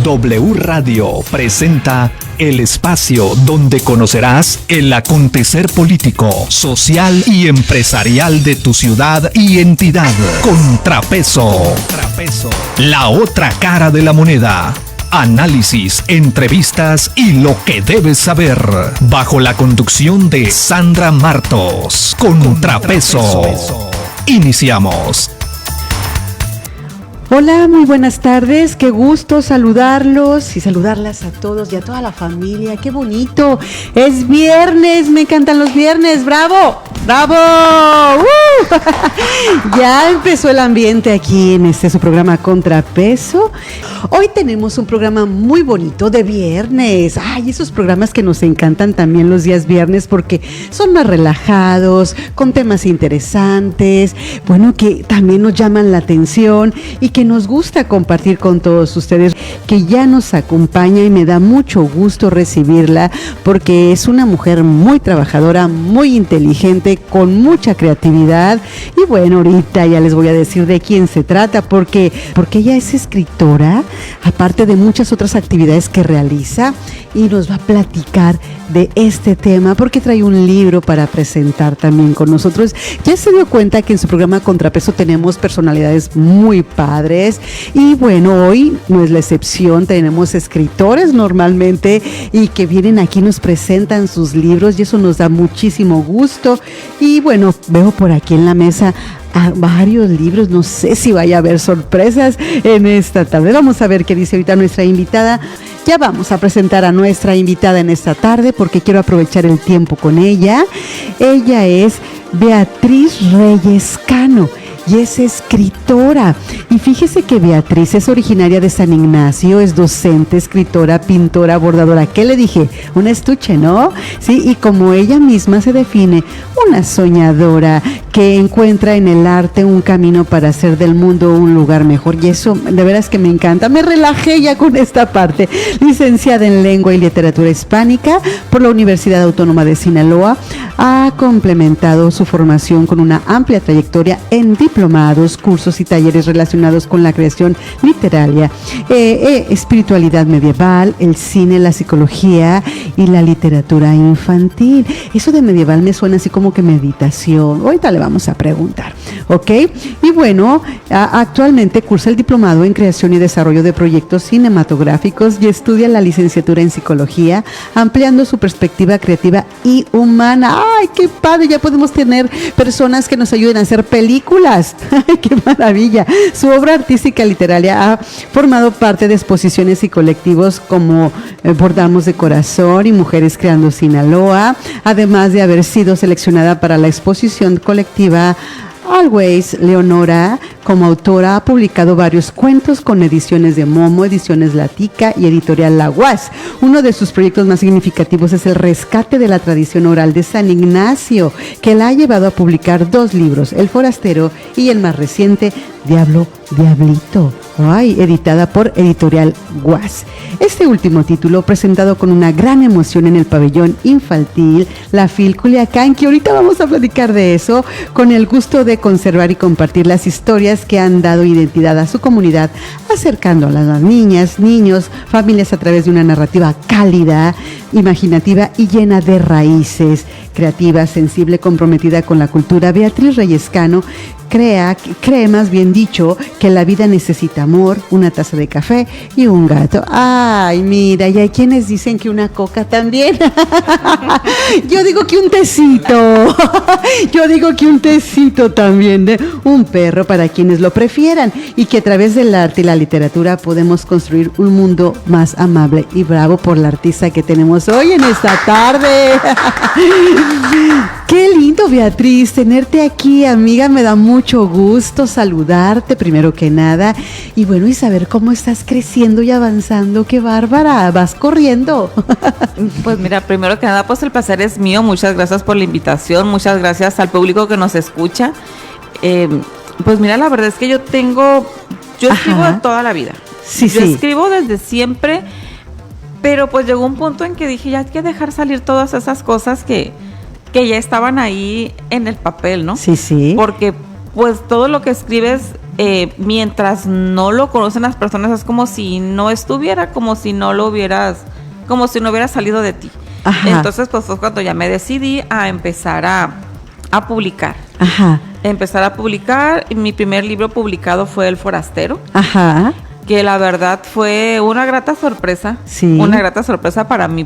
W Radio presenta el espacio donde conocerás el acontecer político, social y empresarial de tu ciudad y entidad. Contrapeso. La otra cara de la moneda. Análisis, entrevistas y lo que debes saber. Bajo la conducción de Sandra Martos. Contrapeso. Iniciamos. Hola, muy buenas tardes, qué gusto saludarlos y saludarlas a todos y a toda la familia, qué bonito, es viernes, me encantan los viernes, ¡bravo! ¡Bravo! Ya empezó el ambiente aquí en su programa Contrapeso. Hoy tenemos un programa muy bonito de viernes, esos programas que nos encantan también los días viernes porque son más relajados, con temas interesantes, bueno, que también nos llaman la atención y que nos gusta compartir con todos ustedes, que ya nos acompaña y me da mucho gusto recibirla porque es una mujer muy trabajadora, muy inteligente, con mucha creatividad y bueno, ahorita ya les voy a decir de quién se trata porque ella es escritora, aparte de muchas otras actividades que realiza y nos va a platicar de este tema porque trae un libro para presentar también con nosotros. Ya se dio cuenta que en su programa Contrapeso tenemos personalidades muy padres y bueno, hoy no es la excepción, tenemos escritores normalmente y que vienen aquí, nos presentan sus libros y eso nos da muchísimo gusto y bueno, veo por aquí en la mesa a varios libros, no sé si vaya a haber sorpresas en esta tarde, vamos a ver qué dice ahorita nuestra invitada. Ya vamos a presentar a nuestra invitada en esta tarde porque quiero aprovechar el tiempo con ella. Ella es Beatriz Reyes Cano y es escritora. Y fíjese que Beatriz es originaria de San Ignacio, es docente, escritora, pintora, bordadora. ¿Qué le dije? Un estuche, ¿no? Sí, y como ella misma se define, una soñadora que encuentra en el arte un camino para hacer del mundo un lugar mejor. Y eso de veras que me encanta. Me relajé ya con esta parte. Licenciada en Lengua y Literatura Hispánica por la Universidad Autónoma de Sinaloa, ha complementado su formación con una amplia trayectoria en diplomados, cursos y talleres relacionados con la creación literaria, espiritualidad medieval, el cine, la psicología y la literatura infantil. Eso de medieval me suena así como que meditación. Ahorita le vamos a preguntar, ¿ok? Y bueno, actualmente cursa el diplomado en creación y desarrollo de proyectos cinematográficos y estudia la licenciatura en psicología, ampliando su perspectiva creativa y humana. ¡Ay, qué padre! Ya podemos tener personas que nos ayuden a hacer películas. ¡Ay, qué maravilla! Su obra artística literaria ha formado parte de exposiciones y colectivos como Bordamos de Corazón y Mujeres Creando Sinaloa, además de haber sido seleccionada para la exposición colectiva Always Leonora. Como autora ha publicado varios cuentos con ediciones de Momo, Ediciones Latica y Editorial La UAS. Uno de sus proyectos más significativos es el rescate de la tradición oral de San Ignacio, que la ha llevado a publicar 2 libros, El Forastero y el más reciente, Diablo, Diablito, editada por Editorial UAS. Este último título, presentado con una gran emoción en el pabellón infantil, la FIL Culiacán, que ahorita vamos a platicar de eso, con el gusto de conservar y compartir las historias que han dado identidad a su comunidad, acercando a las niñas, niños, familias a través de una narrativa cálida, imaginativa y llena de raíces, creativa, sensible, comprometida con la cultura. Beatriz Reyes Cano cree más bien dicho que la vida necesita amor, una taza de café y un gato. Ay, mira, y hay quienes dicen que una coca también. Yo digo que un tecito. Yo digo que un tecito también de un perro para quienes lo prefieran y que a través del arte y la literatura podemos construir un mundo más amable. Y bravo por la artista que tenemos hoy en esta tarde. Qué lindo, Beatriz, tenerte aquí, amiga, me da mucho gusto saludarte primero que nada y bueno, y saber cómo estás creciendo y avanzando. Qué bárbara, vas corriendo. Pues mira, primero que nada, pues el placer es mío, muchas gracias por la invitación, muchas gracias al público que nos escucha. Pues mira, la verdad es que yo escribo de toda la vida, yo escribo desde siempre, pero pues llegó un punto en que dije, ya hay que dejar salir todas esas cosas que ya estaban ahí en el papel, ¿no? Sí. Porque pues todo lo que escribes mientras no lo conocen las personas, es como si no estuviera, como si no hubiera salido de ti. Ajá. Entonces, pues fue cuando ya me decidí a empezar a publicar. Ajá. Empezar a publicar. Mi primer libro publicado fue El Forastero. Ajá. Que la verdad fue una grata sorpresa. Sí. Una grata sorpresa para mí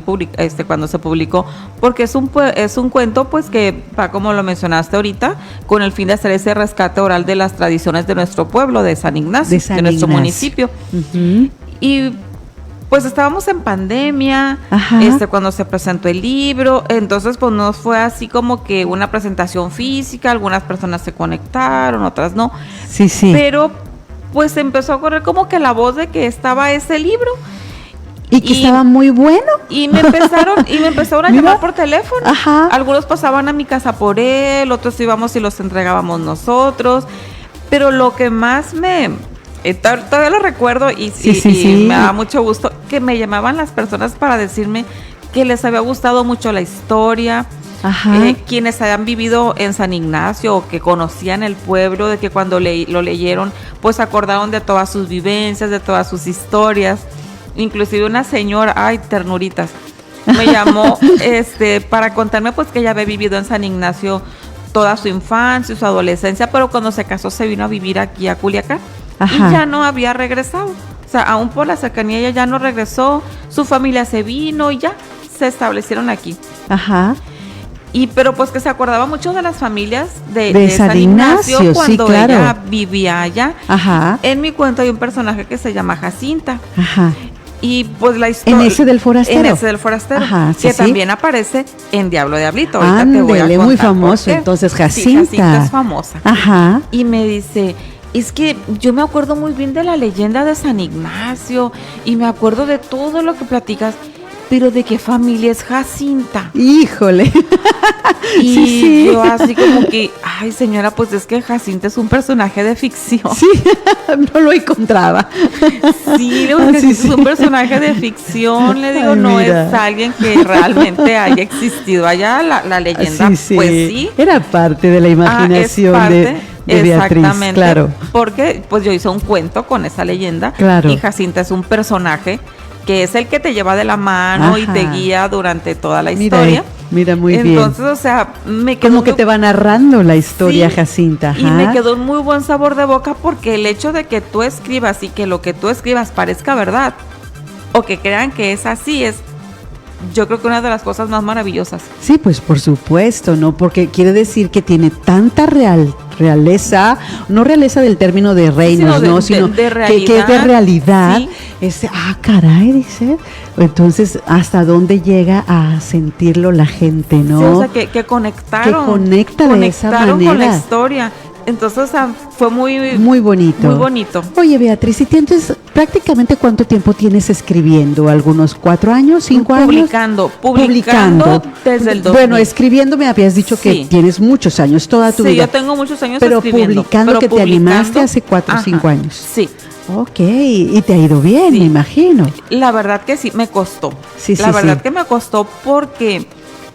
cuando se publicó, porque es un cuento pues que va, como lo mencionaste ahorita, con el fin de hacer ese rescate oral de las tradiciones de nuestro pueblo, de San Ignacio, de nuestro municipio. Uh-huh. Y pues estábamos en pandemia, Ajá. cuando se presentó el libro, entonces pues no fue así como que una presentación física, algunas personas se conectaron, otras no. Sí, sí. Pero pues empezó a correr como que la voz de que estaba ese libro. Y que estaba muy bueno. Y me empezaron a Mira. llamar por teléfono. Ajá. Algunos pasaban a mi casa por él, otros íbamos y los entregábamos nosotros. Pero lo que más todavía lo recuerdo y me da mucho gusto que me llamaban las personas para decirme que les había gustado mucho la historia. Ajá. Quienes hayan vivido en San Ignacio o que conocían el pueblo, de que cuando lo leyeron, pues acordaron de todas sus vivencias, de todas sus historias. Inclusive una señora, ay, ternuritas, me llamó para contarme pues que ella había vivido en San Ignacio toda su infancia y su adolescencia, pero cuando se casó se vino a vivir aquí a Culiacán. Ajá. Y ya no había regresado. O sea, aún por la cercanía ella ya no regresó, su familia se vino y ya se establecieron aquí. Ajá. Pero pues que se acordaba mucho de las familias de San Ignacio cuando sí, claro. ella vivía allá. Ajá. En mi cuento hay un personaje que se llama Jacinta. Ajá. Y pues la historia... En ese del forastero. En ese del forastero. Ajá, sí, que sí. también aparece en Diablo Diablito. Ahorita Ándele, te voy a contar muy famoso entonces, Jacinta. Sí, Jacinta es famosa. Ajá. Y me dice... Es que yo me acuerdo muy bien de la leyenda de San Ignacio y me acuerdo de todo lo que platicas, pero ¿de qué familia es Jacinta? Híjole. Y sí. yo así como que, ay señora, pues es que Jacinta es un personaje de ficción. Sí, no lo encontraba. Sí, es un personaje de ficción, le digo, no es alguien que realmente haya existido allá, la leyenda, sí. Pues sí. Era parte de la imaginación de Beatriz, claro. Porque pues yo hice un cuento con esa leyenda. Claro. Y Jacinta es un personaje que es el que te lleva de la mano. Ajá. Y te guía durante toda la historia. Mira, muy bien. Entonces, o sea, me quedó... Como que te va narrando la historia, sí, Jacinta. Ajá. Y me quedó un muy buen sabor de boca porque el hecho de que tú escribas y que lo que tú escribas parezca verdad o que crean que es así es, yo creo que una de las cosas más maravillosas. Sí, pues por supuesto, ¿no? Porque quiere decir que tiene tanta realeza, no realeza del término de reinos, sí, ¿no? Sino de realidad, que es de realidad. Sí. Caray, dice. Entonces, ¿hasta dónde llega a sentirlo la gente, no? Sí, o sea, que conectaron. Que conecta de esa manera. Con la historia. Entonces, o sea, fue muy bonito. Muy bonito. Oye, Beatriz, ¿y tienes prácticamente cuánto tiempo tienes escribiendo? ¿Algunos 4 años, 5 años? Publicando desde el 2000. Bueno, escribiendo me habías dicho que tienes muchos años, toda tu vida. Sí, yo tengo muchos años escribiendo. Pero publicando, te animaste hace 4 o 5 años. Sí. Ok, y te ha ido bien, me imagino. La verdad que sí, me costó. Sí, la verdad que me costó porque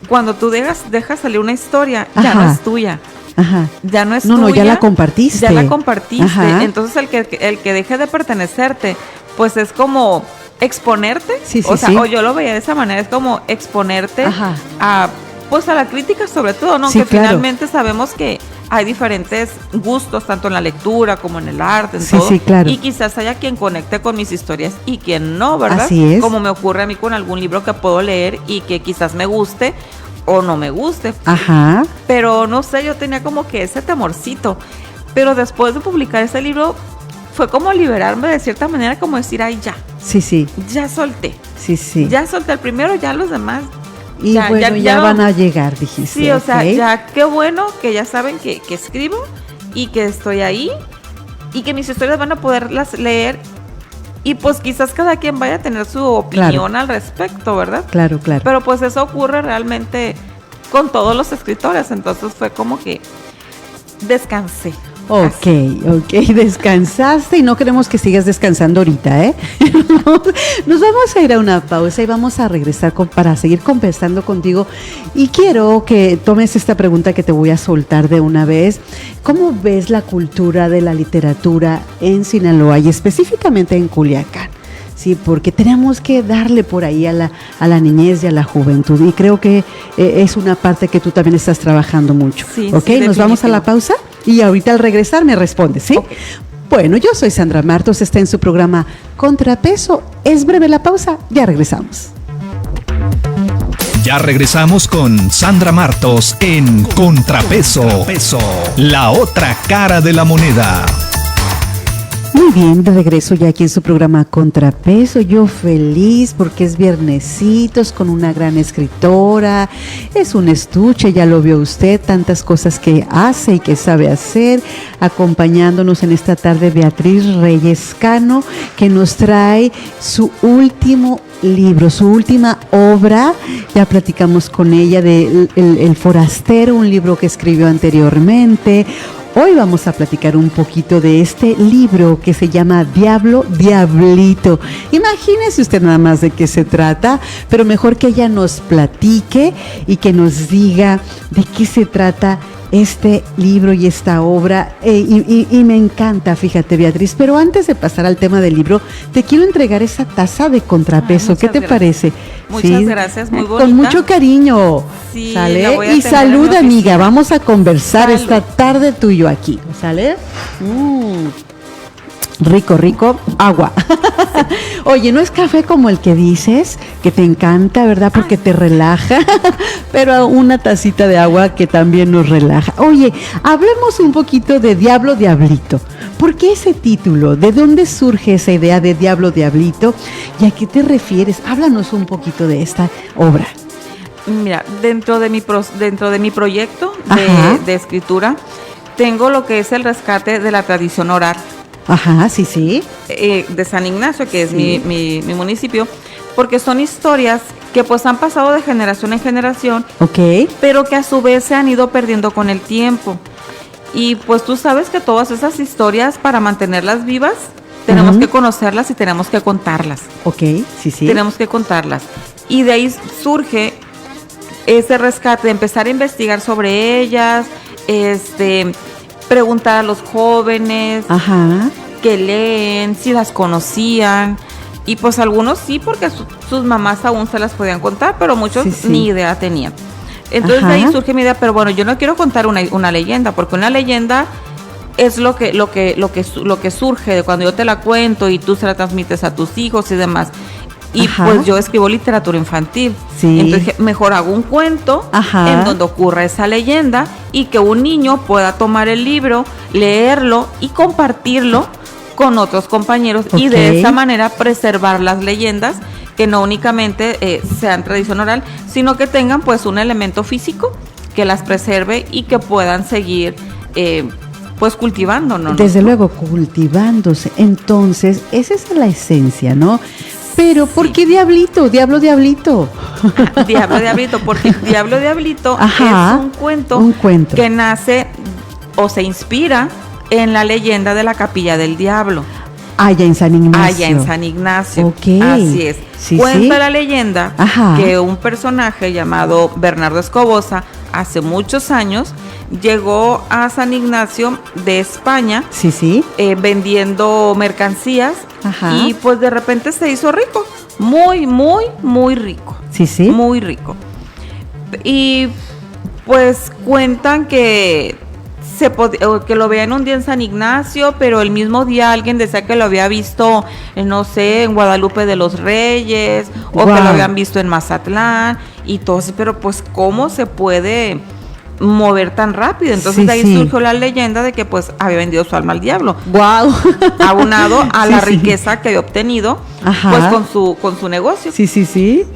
cuando tú dejas salir una historia, ya no es tuya. Ajá. Ya no es tuya. No, ya la compartiste. Ya la compartiste. Ajá. Entonces el que deje de pertenecerte, pues es como exponerte. Sí, o sea, o yo lo veía de esa manera, es como exponerte a la crítica sobre todo, ¿no? Sí, que finalmente sabemos que hay diferentes gustos, tanto en la lectura como en el arte, en todo. Sí, claro. Y quizás haya quien conecte con mis historias y quien no, ¿verdad? Así es. Como me ocurre a mí con algún libro que puedo leer y que quizás me guste o no me guste. Ajá. Pero no sé, yo tenía como que ese temorcito. Pero después de publicar ese libro, fue como liberarme de cierta manera, como decir, ay, ya. Sí. Ya solté. Sí. Ya solté el primero, ya los demás. Y ya van a llegar, dijiste. Sí, o sea, ya qué bueno que ya saben que escribo y que estoy ahí y que mis historias van a poderlas leer. Y pues quizás cada quien vaya a tener su opinión al respecto, ¿verdad? Claro. Pero pues eso ocurre realmente con todos los escritores. Entonces fue como que descansé. Ok, descansaste y no queremos que sigas descansando ahorita, ¿eh? Nos vamos a ir a una pausa y vamos a regresar para seguir conversando contigo. Y quiero que tomes esta pregunta que te voy a soltar de una vez. ¿Cómo ves la cultura de la literatura en Sinaloa y específicamente en Culiacán? Sí, porque tenemos que darle por ahí a la niñez y a la juventud. Y creo que es una parte que tú también estás trabajando mucho. Sí, ¿Ok? sí, Nos vamos a la pausa y ahorita al regresar me respondes, ¿sí? Okay. Bueno, yo soy Sandra Martos, está en su programa Contrapeso. Es breve la pausa, ya regresamos. Ya regresamos con Sandra Martos en Contrapeso, la otra cara de la moneda. Muy bien, de regreso ya aquí en su programa Contrapeso. Yo feliz porque es viernesitos con una gran escritora. Es un estuche, ya lo vio usted, tantas cosas que hace y que sabe hacer. Acompañándonos en esta tarde Beatriz Reyes Cano, que nos trae su último libro, su última obra. Ya platicamos con ella de El Forastero, un libro que escribió anteriormente. Hoy vamos a platicar un poquito de este libro que se llama Diablo, Diablito. Imagínese usted nada más de qué se trata, pero mejor que ella nos platique y que nos diga de qué se trata este libro y esta obra. Y me encanta, fíjate, Beatriz. Pero antes de pasar al tema del libro, te quiero entregar esa taza de Contrapeso. ¿Qué te parece? Muchas gracias, muy bonita. Con mucho cariño. Sí, ¿sale? Y salud, amiga. Vamos a conversar esta tarde tú y yo aquí. ¿Sale? Rico, agua. Oye, no es café como el que dices, que te encanta, ¿verdad? Porque te relaja, pero una tacita de agua que también nos relaja. Oye, hablemos un poquito de Diablo, Diablito. ¿Por qué ese título? ¿De dónde surge esa idea de Diablo, Diablito? ¿Y a qué te refieres? Háblanos un poquito de esta obra. Mira, dentro de mi proyecto de escritura, tengo lo que es el rescate de la tradición oral. Ajá, sí. De San Ignacio, que es mi municipio, porque son historias que pues han pasado de generación en generación, pero que a su vez se han ido perdiendo con el tiempo. Y pues tú sabes que todas esas historias, para mantenerlas vivas, tenemos que conocerlas y tenemos que contarlas. Sí. Tenemos que contarlas. Y de ahí surge ese rescate, de empezar a investigar sobre ellas, preguntar a los jóvenes que leen, si las conocían. Y pues algunos sí, porque sus mamás aún se las podían contar, pero muchos ni idea tenían. Entonces de ahí surge mi idea, pero bueno, yo no quiero contar una leyenda, porque una leyenda es lo que surge de cuando yo te la cuento y tú se la transmites a tus hijos y demás. Y pues yo escribo literatura infantil. Entonces mejor hago un cuento en donde ocurra esa leyenda y que un niño pueda tomar el libro, leerlo y compartirlo con otros compañeros y de esa manera preservar las leyendas, que no únicamente sean tradición oral, sino que tengan pues un elemento físico que las preserve y que puedan seguir pues cultivando, ¿no? Desde luego, cultivándose. Entonces, esa es la esencia, ¿no? Pero, ¿por qué Diablito? Diablo, Diablito. Diablo, Diablito, porque Diablo, Diablito es un cuento que nace o se inspira en la leyenda de la Capilla del Diablo. Allá en San Ignacio. Allá en San Ignacio. Así es. Cuenta la leyenda que un personaje llamado Bernardo Escobosa, hace muchos años, llegó a San Ignacio de España vendiendo mercancías y pues de repente se hizo rico, muy rico, muy rico. Y pues cuentan que que lo veían un día en San Ignacio, pero el mismo día alguien decía que lo había visto, no sé, en Guadalupe de los Reyes, o que lo habían visto en Mazatlán, y todo eso, pero pues ¿cómo se puede mover tan rápido? Entonces de ahí surgió la leyenda de que pues había vendido su alma al diablo. Aunado a la riqueza que había obtenido pues con su negocio.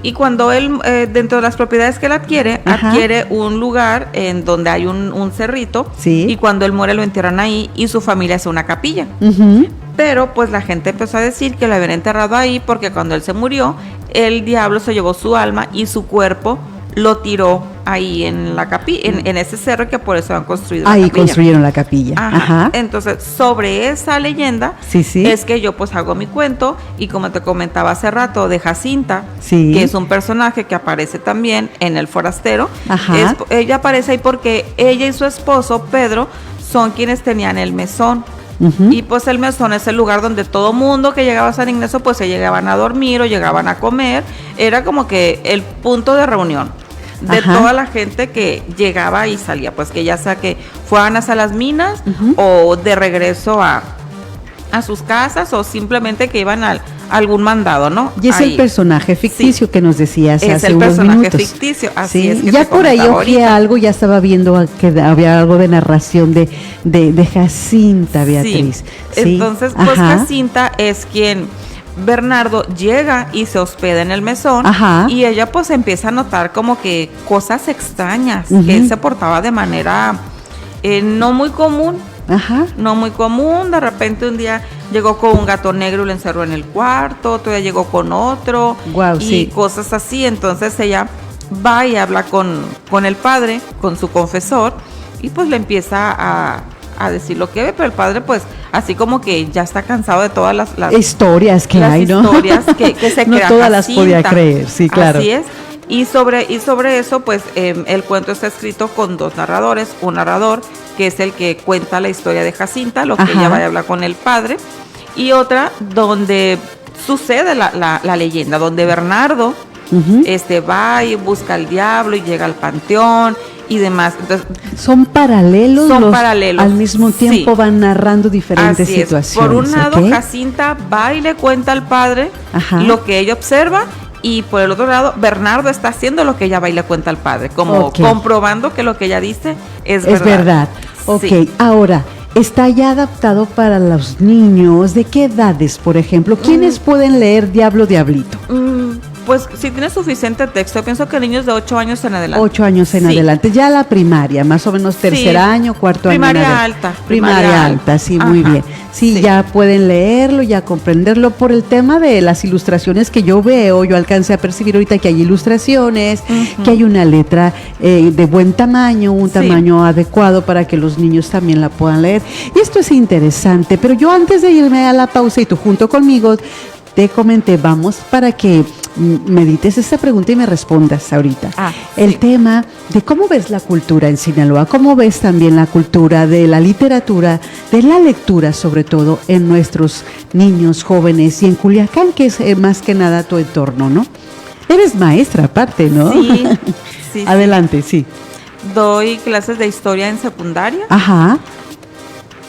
Y cuando él dentro de las propiedades que él adquiere un lugar en donde hay un cerrito, y cuando él muere lo entierran ahí y su familia hace una capilla. Pero pues la gente empezó a decir que lo habían enterrado ahí porque cuando él se murió, el diablo se llevó su alma y su cuerpo lo tiró ahí en la capilla, en ese cerro, que por eso han construido ahí la capilla. Construyeron la capilla. Ajá. Ajá. Entonces, sobre esa leyenda, Sí, sí. es que yo pues hago mi cuento, y como te comentaba hace rato, de Jacinta, Sí. que es un personaje que aparece también en El Forastero. Ajá. Ella aparece ahí porque ella y su esposo, Pedro, son quienes tenían el mesón. Ujú. Y pues el mesón es el lugar donde todo mundo que llegaba a San Ignacio pues se llegaban a dormir o llegaban a comer. Era como que el punto de reunión de Ajá. toda la gente que llegaba y salía, pues que ya sea que fueran hacia las minas Ujú. o de regreso a sus casas, o simplemente que iban a algún mandado, ¿no? Y es Ahí. el personaje ficticio que nos decías Es hace el unos personaje minutos. ficticio, así Sí, es. Que ya te por ahí comentaba ojeé ahorita. algo, ya estaba viendo que había algo de narración de Jacinta, Beatriz. Sí. Sí. Entonces, pues Ajá. Jacinta es quien Bernardo llega y se hospeda en el mesón. Ajá. Y ella pues empieza a notar como que cosas extrañas, Ujú. que él se portaba de manera no muy común. Ajá. No muy común. De repente un día llegó con un gato negro y lo encerró en el cuarto, otro día llegó con otro, Guau, y sí. cosas así. Entonces ella va y habla con el padre, con su confesor, y pues le empieza a decir lo que ve, pero el padre pues así como que ya está cansado de todas las Historias que las hay, ¿no? historias que se No crea todas las Jacinta. podía creer, sí, claro. Así es. Y sobre eso, pues, el cuento está escrito con dos narradores. Un narrador, que es el que cuenta la historia de Jacinta, lo que Ajá. ella vaya a hablar con el padre. Y otra donde sucede la leyenda, donde Bernardo Ujú. va y busca al diablo y llega al panteón y demás. Entonces, Son paralelos. Son paralelos, Al mismo tiempo sí. van narrando diferentes así es. situaciones. Por un lado, ¿ok? Jacinta va y le cuenta al padre Ajá. lo que ella observa, y por el otro lado, Bernardo está haciendo lo que ella va y le cuenta al padre, como Ok. comprobando que lo que ella dice es Es verdad. Ok, Sí. ahora, ¿está ya adaptado para los niños? ¿De qué edades, por ejemplo? ¿Quiénes pueden leer Diablo Diablito? Pues si tiene suficiente texto, yo pienso que niños de 8 años en adelante. 8 años en Sí. adelante, ya la primaria, más o menos tercer Sí. año, cuarto Primaria año. en adelante. alta, Primaria primaria alta, alta. sí, muy Ajá, bien. Sí, sí. ya pueden leerlo, ya comprenderlo por el tema de las ilustraciones que yo veo. Yo alcancé a percibir ahorita que hay ilustraciones, Ujú. que hay una letra de buen tamaño, un Sí. tamaño adecuado para que los niños también la puedan leer. Y esto es interesante, pero yo antes de irme a la pausa y tú junto conmigo, te comenté, vamos para que medites esta pregunta y me respondas ahorita. El Sí. tema de cómo ves la cultura en Sinaloa, cómo ves también la cultura de la literatura, de la lectura sobre todo en nuestros niños, jóvenes y en Culiacán, que es más que nada tu entorno, ¿no? Eres maestra aparte, ¿no? Sí, sí. Adelante, sí. Doy clases de historia en secundaria. Ajá,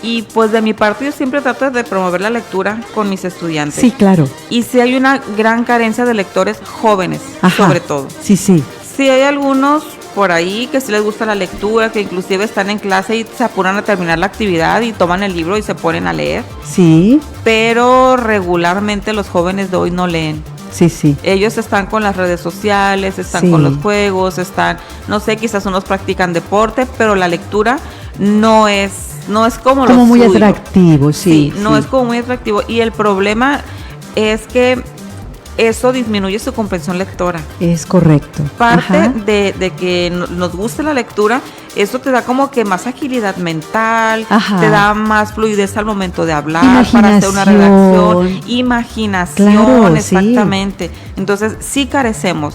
Y pues de mi parte yo siempre trato de promover la lectura con mis estudiantes. sí, claro. Y sí hay una gran carencia de lectores jóvenes, Ajá. sobre todo. Sí, sí. Sí hay algunos por ahí que sí les gusta la lectura, que inclusive están en clase y se apuran a terminar la actividad y toman el libro y se ponen a leer. Sí, Pero regularmente los jóvenes de hoy no leen. sí, sí. Ellos están con las redes sociales, están Sí. con los juegos, están, no sé, quizás unos practican deporte, pero la lectura no es como Como lo muy suyo. atractivo, sí. Sí, no es como muy atractivo. Y el problema es que eso disminuye su comprensión lectora. Es correcto. Parte Ajá. de que nos guste la lectura, eso te da como que más agilidad mental, Ajá. te da más fluidez al momento de hablar, para hacer una Imaginación. redacción, imaginación, Claro, sí. exactamente. Entonces, sí carecemos.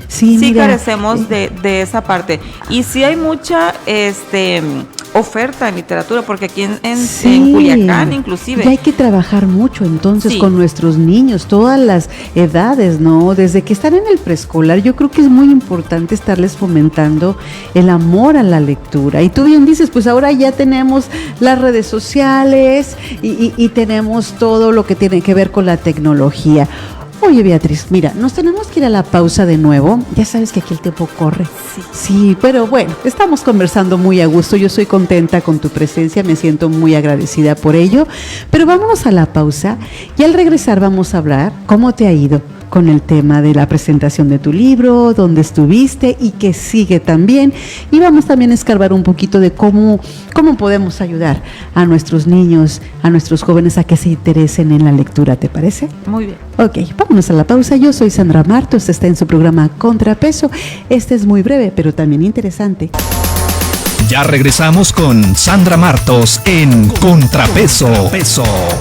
Sí, Sí mira, carecemos de esa parte. Y sí hay mucha oferta en literatura, porque aquí en Culiacán inclusive. Y hay que trabajar mucho entonces Sí. con nuestros niños, todas las edades, ¿no? Desde que están en el preescolar, yo creo que es muy importante estarles fomentando el amor a la lectura. Y tú bien dices, pues ahora ya tenemos las redes sociales y tenemos todo lo que tiene que ver con la tecnología. Oye, Beatriz, mira, nos tenemos que ir a la pausa de nuevo. Ya sabes que aquí el tiempo corre. Sí, pero bueno, estamos conversando muy a gusto. Yo soy contenta con tu presencia, me siento muy agradecida por ello. Pero vámonos a la pausa y al regresar vamos a hablar cómo te ha ido con el tema de la presentación de tu libro, dónde estuviste y que sigue también. Y vamos también a escarbar un poquito de cómo podemos ayudar a nuestros niños, a nuestros jóvenes a que se interesen en la lectura, ¿te parece? Muy bien. Ok, vámonos a la pausa. Yo soy Sandra Martos, está en su programa Contrapeso. Este es muy breve, pero también interesante. Ya regresamos con Sandra Martos en Contrapeso,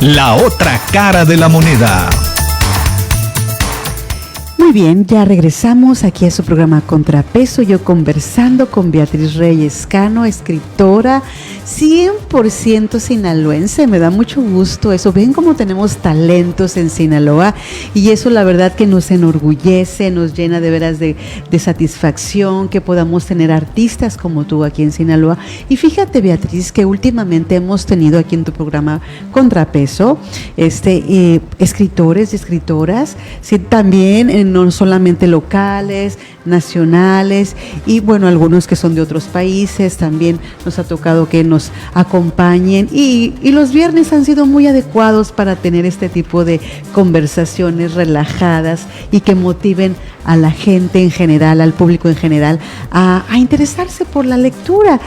la otra cara de la moneda. Muy bien, ya regresamos aquí a su programa Contrapeso, yo conversando con Beatriz Reyes Cano, escritora 100% sinaloense. Me da mucho gusto eso. Ven cómo tenemos talentos en Sinaloa y eso la verdad que nos enorgullece, nos llena de veras de satisfacción que podamos tener artistas como tú aquí en Sinaloa. Y fíjate, Beatriz, que últimamente hemos tenido aquí en tu programa Contrapeso escritores y escritoras, sí, también no solamente locales, nacionales y bueno, algunos que son de otros países. También nos ha tocado que nos acompañen y los viernes han sido muy adecuados para tener este tipo de conversaciones relajadas y que motiven a la gente en general, al público en general, a interesarse por la lectura.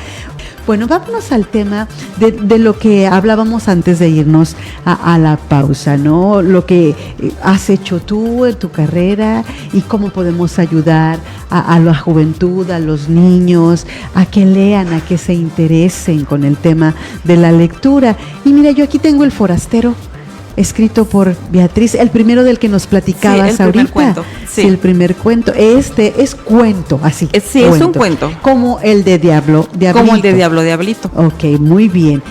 Bueno, vámonos al tema de lo que hablábamos antes de irnos a la pausa, ¿no? Lo que has hecho tú en tu carrera y cómo podemos ayudar a la juventud, a los niños, a que lean, a que se interesen con el tema de la lectura. Y mira, yo aquí tengo El Forastero, escrito por Beatriz, el primero del que nos platicabas ahorita. Primer cuento. Sí, el primer cuento. Este es cuento, así. Sí, cuento. Es un cuento. Como el de Diablito. Como el de Diablito. Ok, muy bien.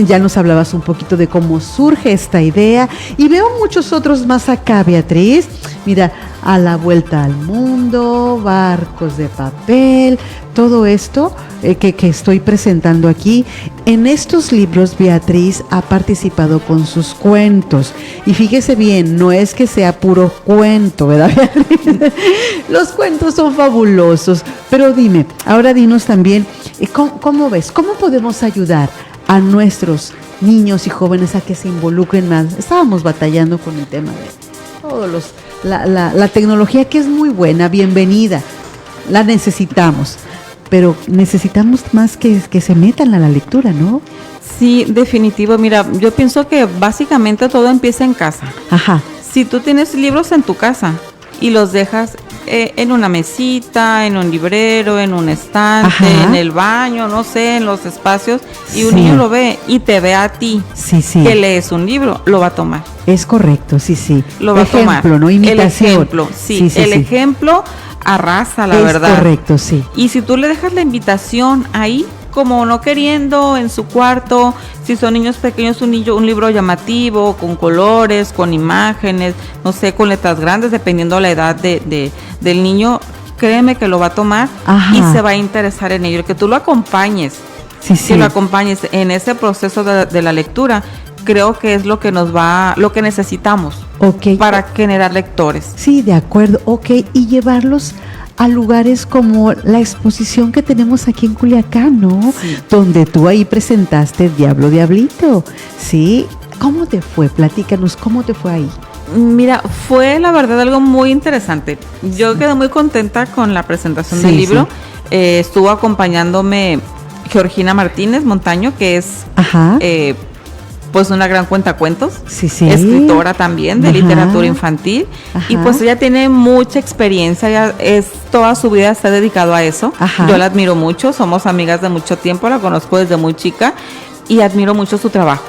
Ya nos hablabas un poquito de cómo surge esta idea y veo muchos otros más acá, Beatriz. Mira, A la Vuelta al Mundo, Barcos de Papel, todo esto que estoy presentando aquí. En estos libros Beatriz ha participado con sus cuentos y fíjese bien, no es que sea puro cuento, ¿verdad, Beatriz? Los cuentos son fabulosos, pero dime, ahora dinos también, ¿cómo ves? ¿Cómo podemos ayudar a nuestros niños y jóvenes a que se involucren más? Estábamos batallando con el tema de todos la tecnología, que es muy buena, bienvenida, la necesitamos, pero necesitamos más que se metan a la lectura, ¿no? Sí, definitivo. Mira, yo pienso que básicamente todo empieza en casa. Ajá. Si tú tienes libros en tu casa y los dejas en una mesita, en un librero, en un estante, ajá, en el baño, no sé, en los espacios, y un niño lo ve y te ve a ti, que lees un libro, lo va a tomar. Es correcto, sí. Lo va a tomar. Ejemplo, ¿no? Imitación. El ejemplo, sí. Ejemplo arrasa, la verdad. Es correcto, sí. Y si tú le dejas la invitación ahí, como no queriendo, en su cuarto, si son niños pequeños, un libro llamativo, con colores, con imágenes, no sé, con letras grandes, dependiendo la edad del niño, créeme que lo va a tomar. Ajá, y se va a interesar en ello. El que tú lo acompañes, que lo acompañes en ese proceso de la lectura, creo que es lo que necesitamos, para generar lectores. Sí, de acuerdo, y llevarlos a lugares como la exposición que tenemos aquí en Culiacán, ¿no? Sí. Donde tú ahí presentaste Diablito, ¿sí? ¿Cómo te fue? Platícanos, ¿cómo te fue ahí? Mira, fue la verdad algo muy interesante. Yo quedé muy contenta con la presentación del libro. Sí. Estuvo acompañándome Georgina Martínez Montaño, que es pues una gran cuentacuentos, escritora también de literatura infantil, y pues ella tiene mucha experiencia, ella toda su vida se ha dedicado a eso. Yo la admiro mucho, somos amigas de mucho tiempo, la conozco desde muy chica y admiro mucho su trabajo.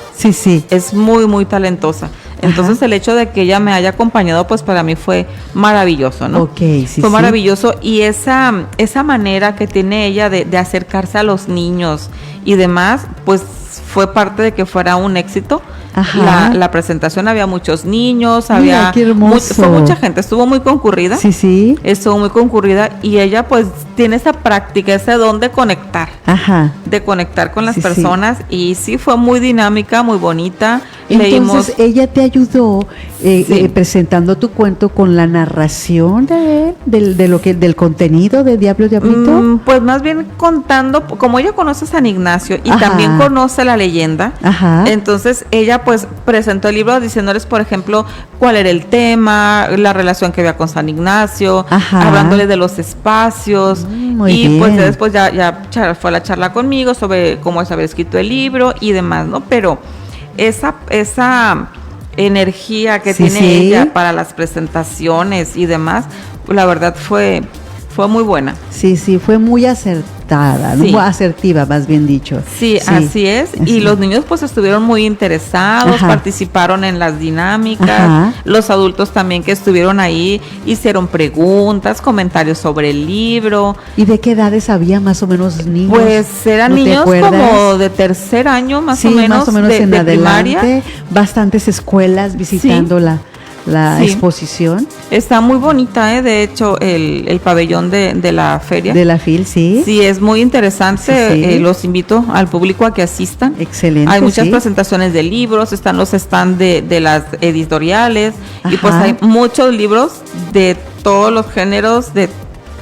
Es muy, muy talentosa. Entonces el hecho de que ella me haya acompañado, pues para mí fue maravilloso, ¿no? Fue maravilloso, y esa manera que tiene ella de acercarse a los niños y demás, pues fue parte de que fuera un éxito. La presentación. Había muchos niños, fue mucha gente, estuvo muy concurrida. Estuvo muy concurrida, y ella pues tiene esa práctica, ese don de conectar, de conectar con las personas, y sí fue muy dinámica, muy bonita. Entonces ella te ayudó presentando tu cuento con la narración del contenido de Diablo Diablito. Pues más bien contando, como ella conoce a San Ignacio y también conoce la leyenda, entonces ella pues presentó el libro diciéndoles, por ejemplo, cuál era el tema, la relación que había con San Ignacio, hablándoles de los espacios, y bien. Pues después ya fue a la charla conmigo sobre cómo se había escrito el libro y demás, ¿no? Pero esa energía que tiene ella para las presentaciones y demás, la verdad fue muy buena. Sí, fue muy acertada, muy asertiva, más bien dicho. Sí, así es. Y los niños pues estuvieron muy interesados, participaron en las dinámicas. Los adultos también que estuvieron ahí hicieron preguntas, comentarios sobre el libro. ¿Y de qué edades había más o menos niños? Pues eran niños como de tercer año más o menos en de adelante. Primaria. Bastantes escuelas visitando la exposición. Está muy bonita, de hecho, el pabellón de la feria. De la FIL, sí. Sí, es muy interesante. Los invito al público a que asistan. Excelente. Hay muchas presentaciones de libros, están los stands de las editoriales. Y pues hay muchos libros de todos los géneros, de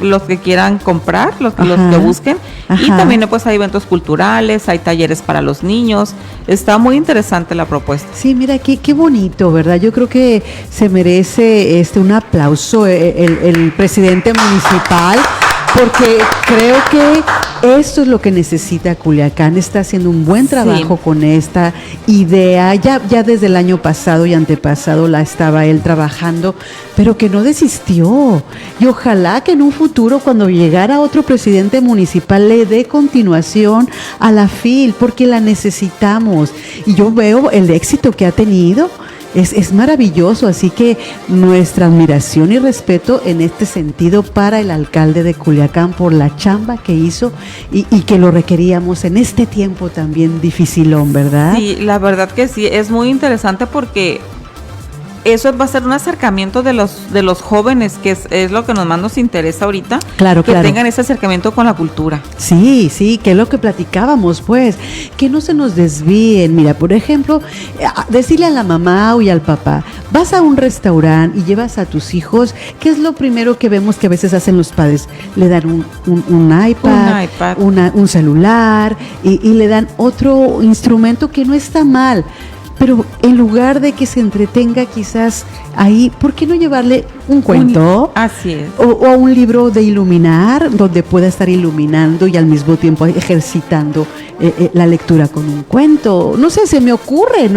los que quieran comprar, los que busquen. Y también pues hay eventos culturales, hay talleres para los niños. Está muy interesante la propuesta. Sí, mira, qué bonito, ¿verdad? Yo creo que se merece un aplauso el presidente municipal, porque creo que esto es lo que necesita Culiacán. Está haciendo un buen trabajo con esta idea. Ya desde el año pasado y antepasado la estaba él trabajando, pero que no desistió. Y ojalá que en un futuro, cuando llegara otro presidente municipal, le dé continuación a la FIL, porque la necesitamos. Y yo veo el éxito que ha tenido. Es maravilloso, así que nuestra admiración y respeto en este sentido para el alcalde de Culiacán por la chamba que hizo y que lo requeríamos en este tiempo también dificilón, ¿verdad? Sí, la verdad que sí, es muy interesante porque eso va a ser un acercamiento de los jóvenes, que es lo que más nos interesa ahorita. Claro. Tengan ese acercamiento con la cultura. Sí, que es lo que platicábamos, pues, que no se nos desvíen. Mira, por ejemplo, decirle a la mamá y al papá, vas a un restaurante y llevas a tus hijos, ¿qué es lo primero que vemos que a veces hacen los padres? Le dan un iPad. Un celular y le dan otro instrumento que no está mal. Pero en lugar de que se entretenga quizás ahí, ¿por qué no llevarle un cuento? Así es. O un libro de iluminar, donde pueda estar iluminando y al mismo tiempo ejercitando la lectura con un cuento? No sé, se me ocurre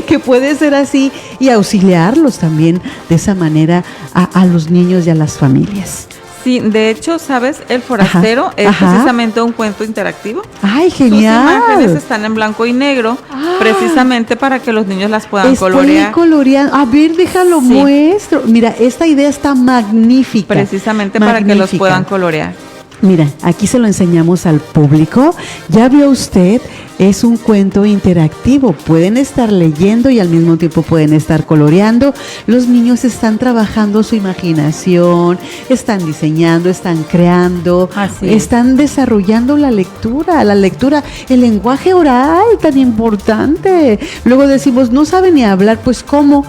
que puede ser así, y auxiliarlos también de esa manera a los niños y a las familias. Sí, de hecho, ¿sabes? El Forastero es precisamente un cuento interactivo. ¡Ay, genial! Sus imágenes están en blanco y negro, precisamente para que los niños las puedan colorear. A ver, déjalo muestro. Mira, esta idea está magnífica. Precisamente para que los puedan colorear. Mira, aquí se lo enseñamos al público. Ya vio usted, es un cuento interactivo. Pueden estar leyendo y al mismo tiempo pueden estar coloreando. Los niños están trabajando su imaginación, están diseñando, están creando, están desarrollando la lectura, el lenguaje oral tan importante. Luego decimos, no sabe ni hablar, pues ¿cómo?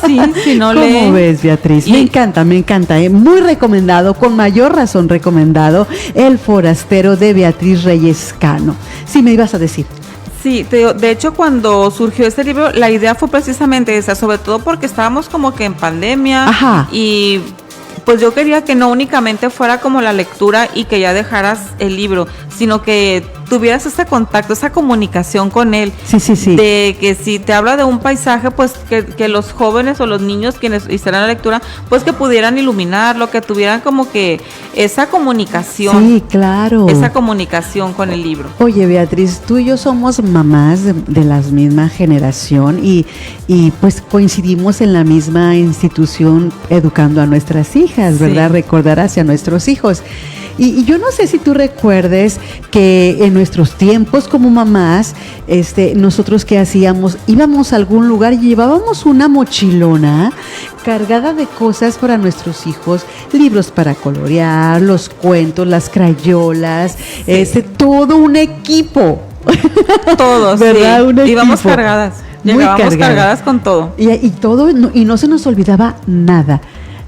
Sí, si no lee. ¿Cómo ves, Beatriz? Me encanta, muy recomendado, con mayor razón recomendado, El Forastero de Beatriz Reyes Cano. Sí, me ibas a decir. Sí, de hecho cuando surgió este libro, la idea fue precisamente esa, sobre todo porque estábamos como que en pandemia. Y pues yo quería que no únicamente fuera como la lectura y que ya dejaras el libro, sino que tuvieras ese contacto, esa comunicación con él. Sí. De que si te habla de un paisaje, pues que los jóvenes o los niños quienes hicieran la lectura, pues que pudieran iluminarlo, que tuvieran como que esa comunicación. Sí, claro. Esa comunicación con el libro. Oye, Beatriz, tú y yo somos mamás de la misma generación y pues coincidimos en la misma institución educando a nuestras hijas, ¿verdad? Recordar hacia nuestros hijos. Y yo no sé si tú recuerdes que en nuestros tiempos como mamás, nosotros ¿qué hacíamos? Íbamos a algún lugar y llevábamos una mochilona cargada de cosas para nuestros hijos, libros para colorear, los cuentos, las crayolas, todo un equipo. Todos, ¿verdad? Un equipo. Íbamos cargadas. Llegábamos cargadas con todo. Y todo, y no se nos olvidaba nada.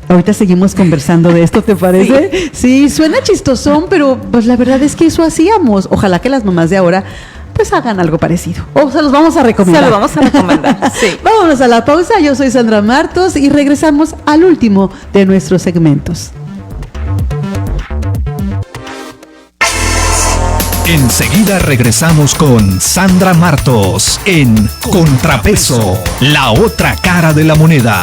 Ahorita seguimos conversando de esto, ¿te parece? Sí, suena chistosón, pero pues la verdad es que eso hacíamos. Ojalá que las mamás de ahora pues hagan algo parecido. O se los vamos a recomendar. Se los vamos a recomendar, sí. Vámonos a la pausa. Yo soy Sandra Martos y regresamos al último de nuestros segmentos. Enseguida regresamos con Sandra Martos en Contrapeso, la otra cara de la moneda.